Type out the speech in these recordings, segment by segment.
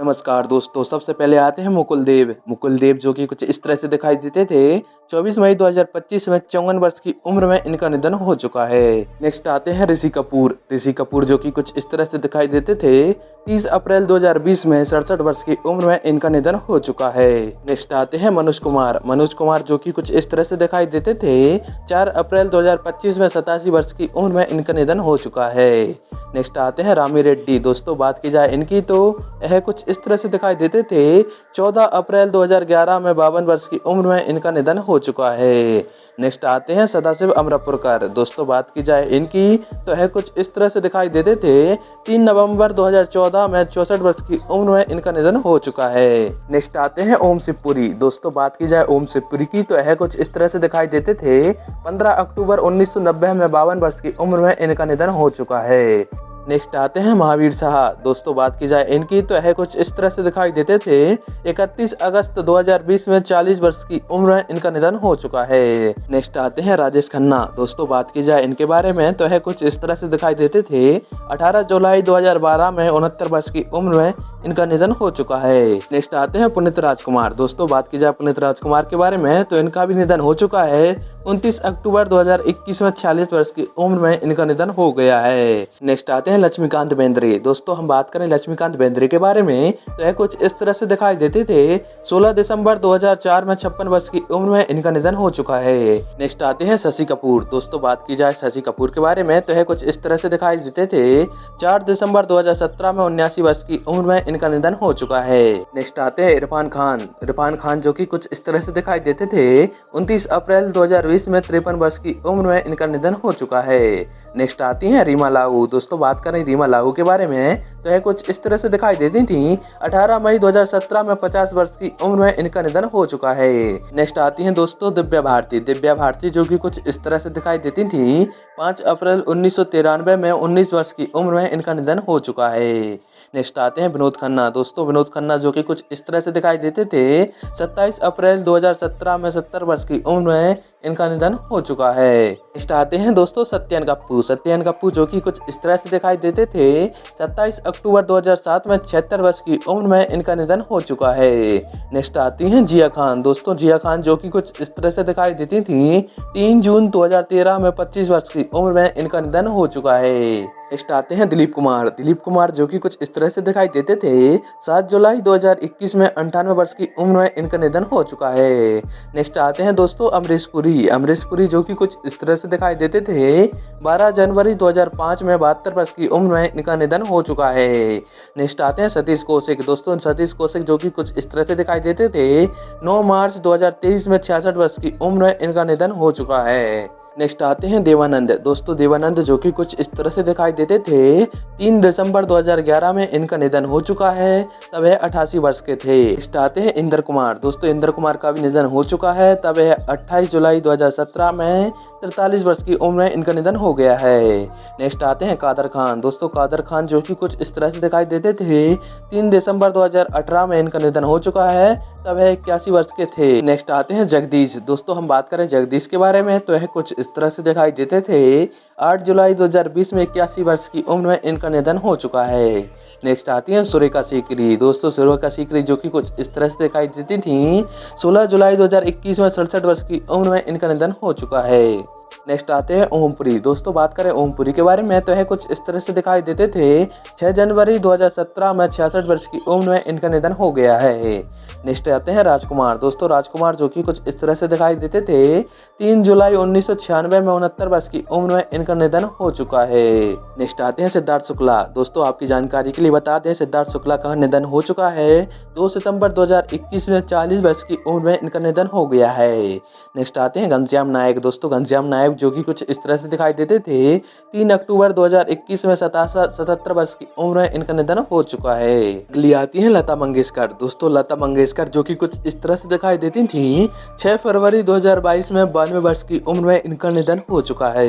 नमस्कार दोस्तों, सबसे पहले आते हैं मुकुल देव। मुकुल देव जो कि कुछ इस तरह से दिखाई देते थे। 24 मई 2025 में 54 वर्ष की उम्र में इनका निधन हो चुका है। नेक्स्ट आते हैं ऋषि कपूर। ऋषि कपूर जो कि कुछ इस तरह से दिखाई देते थे। 30 अप्रैल 2020 में 67 वर्ष की उम्र में इनका निधन हो चुका है। नेक्स्ट आते हैं मनोज कुमार। मनोज कुमार जो कि कुछ इस तरह से दिखाई देते थे। 4 अप्रैल 2025 में 87 वर्ष की उम्र में इनका निधन हो चुका है। नेक्स्ट आते हैं रामी रेड्डी। दोस्तों बात की जाए इनकी तो यह कुछ इस तरह से दिखाई देते थे। 14 अप्रैल 2011 में 52 वर्ष की उम्र में इनका निधन हो चुका है। नेक्स्ट आते हैं सदाशिव अमरापुरकर। दोस्तों बात की जाए इनकी तो यह कुछ इस तरह से दिखाई देते थे। 3 नवंबर 2014 में 64 वर्ष की उम्र में इनका निधन हो चुका है। नेक्स्ट आते हैं ओम शिवपुरी। दोस्तों बात की जाए ओम शिवपुरी की तो यह कुछ इस तरह से दिखाई देते थे। 15 अक्टूबर 1990 में 52 वर्ष की उम्र में इनका निधन हो चुका है। नेक्स्ट आते हैं महावीर शाह। दोस्तों बात की जाए इनकी तो यह कुछ इस तरह से दिखाई देते थे। 31 अगस्त 2020 में 40 वर्ष की उम्र में इनका निधन हो चुका है। नेक्स्ट आते हैं राजेश खन्ना। दोस्तों बात की जाए इनके बारे में तो यह कुछ इस तरह से दिखाई देते थे। 18 जुलाई 2012 में 69 वर्ष की उम्र में इनका निधन हो चुका है। नेक्स्ट आते हैं पुनीत राजकुमार। दोस्तों बात की जाए पुनीत राजकुमार के बारे में तो इनका भी निधन हो चुका है। 29 अक्टूबर 2021 में 46 वर्ष की उम्र में इनका निधन हो गया है। नेक्स्ट आते हैं लक्ष्मीकांत बेंद्रे। दोस्तों हम बात करें लक्ष्मीकांत बेंद्रे के बारे में तो यह कुछ इस तरह से दिखाई देते थे। 16 दिसंबर 2004 में 56 वर्ष की उम्र में इनका निधन हो चुका है। नेक्स्ट आते हैं शशि कपूर। दोस्तों बात की जाए शशि कपूर के बारे में तो यह कुछ इस तरह से दिखाई देते थे। 4 दिसंबर 2017 में 79 वर्ष की उम्र में इनका निधन हो चुका है। नेक्स्ट आते हैं इरफान खान। इरफान खान जो कि कुछ इस तरह से दिखाई देते थे। 29 अप्रैल 2020 में 53 वर्ष की उम्र में इनका निधन हो चुका है। नेक्स्ट आती हैं रीमा लागू। दोस्तों बात करें रीमा लागू के बारे में तो यह कुछ इस तरह से दिखाई देती थी। 18 मई 2017 में 50 वर्ष की उम्र में इनका निधन हो चुका है। नेक्स्ट आती हैं दोस्तों दिव्या भारती। दिव्या भारती जो कि कुछ इस तरह से दिखाई देती थी। 5 अप्रैल 1993 में 19 वर्ष की उम्र में इनका निधन हो चुका है। नेक्स्ट आते हैं विनोद खन्ना। दोस्तों विनोद खन्ना जो कि कुछ इस तरह से दिखाई देते थे। 27 अप्रैल 2017 में 70 वर्ष की उम्र में इनका निधन हो चुका है। नेक्स्ट आते हैं दोस्तों सत्यन कप्पू। सत्यन कप्पू जो कि कुछ इस तरह से दिखाई देते थे। 27 अक्टूबर 2007 में 76 वर्ष की उम्र में इनका निधन हो चुका है। नेक्स्ट आती हैं जिया खान। दोस्तों जिया खान जो कि कुछ इस तरह से दिखाई देती थी। 3 जून 2013 में 25 वर्ष की उम्र में इनका निधन हो चुका है। नेक्स्ट आते हैं दिलीप कुमार। दिलीप कुमार जो कि कुछ इस तरह से दिखाई देते थे। 7 जुलाई 2021 में 98 वर्ष की उम्र में इनका निधन हो चुका है। नेक्स्ट आते हैं दोस्तों अमरीश पुरी। अमरीश पुरी जो कि कुछ इस तरह से दिखाई देते थे। 12 जनवरी 2005 में 72 वर्ष की उम्र में इनका निधन हो चुका है। नेक्स्ट आते हैं सतीश कौशिक। दोस्तों सतीश कौशिक जो कि कुछ इस तरह से दिखाई देते थे। 9 मार्च 2023 में 66 वर्ष की उम्र में इनका निधन हो चुका है। नेक्स्ट आते हैं देवानंद। दोस्तों देवानंद जो कि कुछ इस तरह से दिखाई देते थे। 3 दिसंबर 2011 में इनका निधन हो चुका है। तब वह 88 वर्ष के थे। नेक्स्ट आते हैं इंद्र कुमार। दोस्तों इंद्र कुमार का भी निधन हो चुका है। तब वह 28 जुलाई 2017 में 43 वर्ष की उम्र में इनका निधन हो गया है। नेक्स्ट आते हैं कादर खान। दोस्तों कादर खान जो कि कुछ इस तरह से दिखाई देते थे। 3 दिसंबर 2018 में इनका निधन हो चुका है। तब वह 81 वर्ष के थे। नेक्स्ट आते हैं जगदीश। दोस्तों हम बात करें जगदीश के बारे में तो यह कुछ इस तरह से दिखाई देते थे। 8 जुलाई 2020 में 81 वर्ष की उम्र में इनका निधन हो चुका है। नेक्स्ट आती हैं सुरेखा सीकरी। दोस्तों सुरेखा सीकरी जो कि कुछ इस तरह से दिखाई देती थी। 16 जुलाई 2021 में 67 वर्ष की उम्र में इनका निधन हो चुका है। नेक्स्ट आते हैं ओमपुरी। दोस्तों बात करें ओमपुरी के बारे में तो यह कुछ इस तरह से दिखाई देते थे। 6 जनवरी 2017 में 66 वर्ष की उम्र में इनका निधन हो गया है। नेक्स्ट आते हैं राजकुमार। दोस्तों राजकुमार जो कि कुछ इस तरह से दिखाई देते थे। 3 जुलाई 1996 में 69 वर्ष की उम्र में इनका निधन हो चुका है। नेक्स्ट आते हैं सिद्धार्थ शुक्ला। दोस्तों आपकी जानकारी के लिए बता दें सिद्धार्थ शुक्ला का निधन हो चुका है। 2 सितंबर 2021 में 40 वर्ष की उम्र में इनका निधन हो गया है। नेक्स्ट आते हैं घनश्याम नायक। दोस्तों घनश्याम नायक जो कि कुछ इस तरह से दिखाई देते थे। 3 अक्टूबर 2021 में 77 वर्ष की उम्र में इनका निधन हो चुका है। अगली आती है लता मंगेशकर। दोस्तों लता मंगेशकर जो कि कुछ इस तरह से दिखाई देती थी। 6 फरवरी 2022 में 92 वर्ष की उम्र में इनका निधन हो चुका है।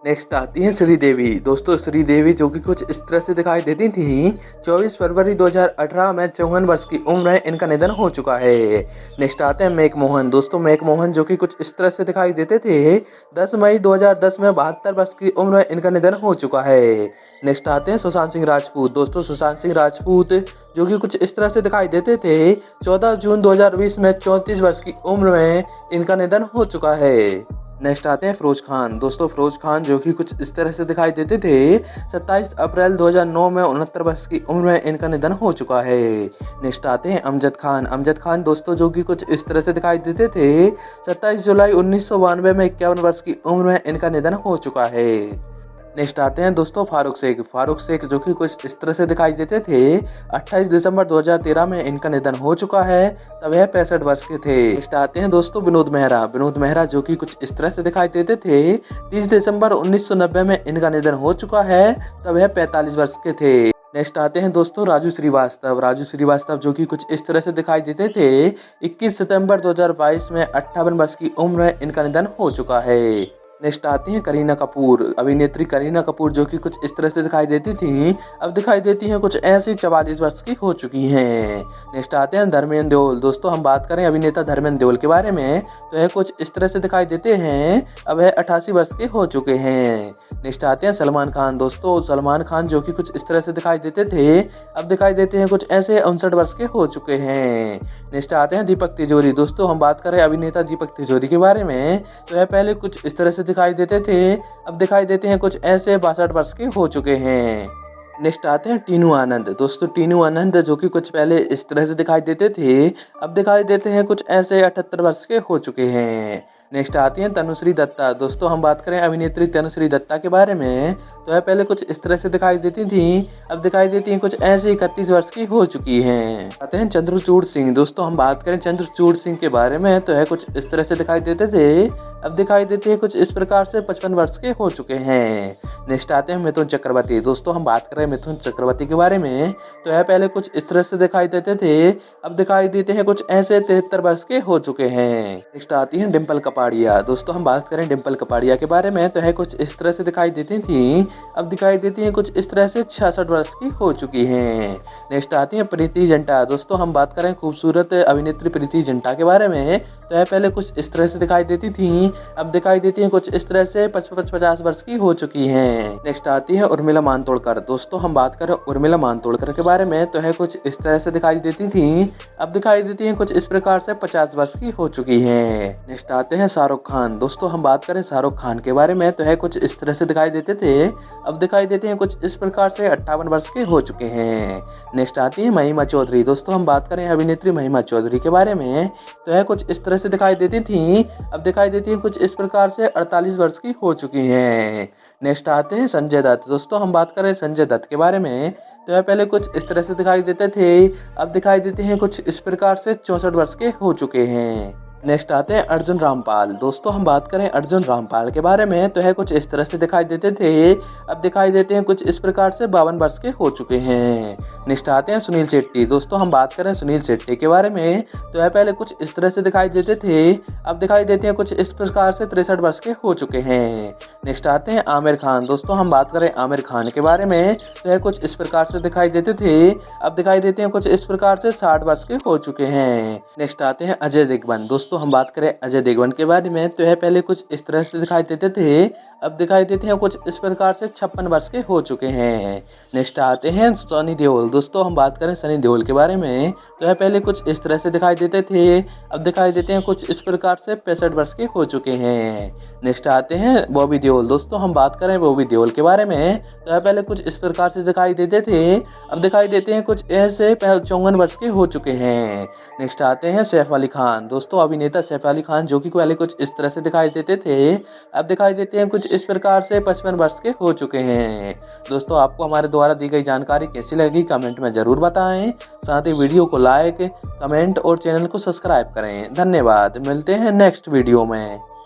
नेक्स्ट नेक्स्ट आती हैं श्रीदेवी। दोस्तों श्रीदेवी जो कि कुछ इस तरह से दिखाई देती थी। 24 फरवरी 2018 में 54 वर्ष की उम्र में इनका निधन हो चुका है। नेक्स्ट आते हैं मेक मोहन। दोस्तों मेक मोहन जो कि कुछ इस तरह से दिखाई देते थे। 10 मई 2010 में 72 वर्ष की उम्र में इनका निधन हो चुका है। नेक्स्ट आते हैं सुशांत सिंह राजपूत। दोस्तों सुशांत सिंह राजपूत जो कि कुछ इस तरह से दिखाई देते थे। 14 जून 2020 में 34 वर्ष की उम्र में इनका निधन हो चुका है। नेक्स्ट आते हैं फिरोज खान। दोस्तों फिरोज खान जो कि कुछ इस तरह से दिखाई देते थे। 27 अप्रैल 2009 में 69 वर्ष की उम्र में इनका निधन हो चुका है। नेक्स्ट आते हैं अमजद खान। अमजद खान दोस्तों जो कि कुछ इस तरह से दिखाई देते थे। 27 जुलाई 1992 में 51 वर्ष की उम्र में इनका निधन हो चुका है। नेक्स्ट आते हैं दोस्तों फारूक शेख। फारूक शेख जो कि कुछ इस तरह से दिखाई देते थे। 28 दिसंबर 2013 में इनका निधन हो चुका है, तब वह 65 वर्ष के थे। नेक्स्ट आते हैं दोस्तों विनोद मेहरा। विनोद मेहरा जो कि कुछ इस तरह से दिखाई देते थे। 30 दिसंबर 1990 में इनका निधन हो चुका है, तब वह 45 वर्ष के थे। नेक्स्ट आते हैं दोस्तों राजू श्रीवास्तव। राजू श्रीवास्तव जो कि कुछ इस तरह से दिखाई देते थे। 21 सितंबर 2022 में 58 वर्ष की उम्र में इनका निधन हो चुका है। नेक्स्ट आती हैं करीना कपूर। अभिनेत्री करीना कपूर जो कि कुछ इस तरह से दिखाई देती थी, अब दिखाई देती हैं कुछ ऐसी 44 वर्ष की हो चुकी हैं। नेक्स्ट आते हैं धर्मेंद्र देओल। दोस्तों हम बात करें अभिनेता धर्मेंद्र देओल के बारे में तो यह कुछ इस तरह से दिखाई देते हैं, अब वह 88 वर्ष के हो चुके हैं। नेक्स्ट आते हैं सलमान खान। दोस्तों सलमान खान जो कि कुछ इस तरह से दिखाई देते थे, अब दिखाई देते हैं कुछ ऐसे 59 वर्ष के हो चुके हैं। नेक्स्ट आते हैं दीपक तिजोरी। दोस्तों हम बात करें अभिनेता दीपक तिजोरी के बारे में तो यह पहले कुछ इस तरह से दिखाई देते थे, अब दिखाई देते हैं कुछ ऐसे 62 वर्ष के हो चुके हैं। नेक्स्ट आते हैं टीनू आनंद। दोस्तों टीनू आनंद जो कि कुछ पहले इस तरह से दिखाई देते थे, अब दिखाई देते हैं कुछ ऐसे 78 वर्ष के हो चुके हैं। नेक्स्ट आती हैं तनुश्री दत्ता। दोस्तों हम बात करें अभिनेत्री तनुश्री दत्ता के बारे में तो यह पहले कुछ इस तरह से दिखाई देती थी, अब दिखाई देती हैं कुछ ऐसे 31 वर्ष की हो चुकी हैं। आते हैं चंद्रचूड़ सिंह। दोस्तों हम बात करें चंद्रचूड़ सिंह के बारे में तो यह कुछ इस तरह से दिखाई देते थे, अब दिखाई देते हैं कुछ इस प्रकार से 55 वर्ष के हो चुके हैं। नेक्स्ट आते हैं मिथुन चक्रवर्ती। दोस्तों हम बात करें मिथुन चक्रवर्ती के बारे में तो यह पहले कुछ इस तरह से दिखाई देते थे, अब दिखाई देते हैं कुछ ऐसे 73 वर्ष के हो चुके हैं। नेक्स्ट आती हैं डिम्पल कपाड़िया। दोस्तों हम बात करें डिम्पल कपाड़िया के बारे में तो यह कुछ इस तरह से दिखाई देती थी, अब दिखाई देती हैं कुछ इस तरह से 66 वर्ष की हो चुकी हैं। नेक्स्ट आती हैं प्रीति जिंटा। दोस्तों हम बात करें खूबसूरत अभिनेत्री प्रीति जिंटा के बारे में तो यह पहले कुछ इस तरह से दिखाई देती थी, अब दिखाई देती हैं कुछ इस तरह से 50 वर्ष की हो चुकी हैं। नेक्स्ट आती है उर्मिला मातोंडकर। दोस्तों हम बात करें उर्मिला मातोंडकर के बारे में तो यह कुछ इस तरह से दिखाई देती थी, अब दिखाई देती हैं कुछ इस प्रकार से 50 वर्ष की हो चुकी हैं। नेक्स्ट आते हैं शाहरुख खान। दोस्तों हम बात करें शाहरुख खान के बारे में तो यह कुछ इस तरह से दिखाई देते थे, अब दिखाई देते हैं कुछ इस प्रकार से 58 वर्ष के हो चुके हैं। नेक्स्ट आती है महिमा चौधरी। दोस्तों हम बात करें अभिनेत्री महिमा चौधरी के बारे में तो यह कुछ इस तरह से दिखाई देती थी, अब दिखाई देती है कुछ इस प्रकार से 48 वर्ष की हो चुकी हैं। नेक्स्ट आते हैं संजय दत्त। दोस्तों हम बात करें संजय दत्त के बारे में तो यह पहले कुछ इस तरह से दिखाई देते थे, अब दिखाई देते हैं कुछ इस प्रकार से 64 वर्ष के हो चुके हैं। नेक्स्ट आते हैं अर्जुन रामपाल। दोस्तों हम बात करें अर्जुन रामपाल के बारे में तो यह कुछ इस तरह से दिखाई देते थे, अब दिखाई देते हैं कुछ इस प्रकार से 52 वर्ष के हो चुके हैं। नेक्स्ट आते हैं सुनील शेट्टी। दोस्तों हम बात करें सुनील शेट्टी के बारे में तो यह पहले कुछ इस तरह से दिखाई देते थे, अब दिखाई देते हैं कुछ इस प्रकार से 63 वर्ष के हो चुके हैं। नेक्स्ट आते हैं आमिर खान। दोस्तों हम बात करें आमिर खान के बारे में तो यह कुछ इस प्रकार से दिखाई देते थे, अब दिखाई देते हैं कुछ इस प्रकार से 60 वर्ष के हो चुके हैं। नेक्स्ट आते हैं अजय देवगन। दोस्तों हम बात करें अजय देवगन के बारे में तो यह पहले कुछ इस तरह से दिखाई देते थे, अब दिखाई देते हैं कुछ इस प्रकार से 56 वर्ष के हो चुके हैं। नेक्स्ट आते हैं सनी देओल। दोस्तों हम बात करें सनी देओल के बारे में तो यह पहले कुछ इस तरह से दिखाई देते थे, अब दिखाई देते हैं कुछ इस प्रकार से 65 वर्ष के हो चुके हैं। नेक्स्ट आते हैं बॉबी देओल। दोस्तों हम बात करें बॉबी देओल के बारे में तो यह पहले कुछ इस प्रकार से दिखाई देते थे, अब दिखाई देते हैं कुछ ऐसे 54 वर्ष के हो चुके हैं। नेक्स्ट आते हैं सैफ अली खान। दोस्तों अभिनेता सैफ अली खान जो कि पहले कुछ इस तरह से दिखाई देते थे, अब दिखाई देते हैं कुछ इस प्रकार से 55 वर्ष के हो चुके हैं। दोस्तों आपको हमारे द्वारा दी गई जानकारी कैसी लगी कमेंट में ज़रूर बताएं, साथ ही वीडियो को लाइक, कमेंट और चैनल को सब्सक्राइब करें। धन्यवाद, मिलते हैं नेक्स्ट वीडियो में।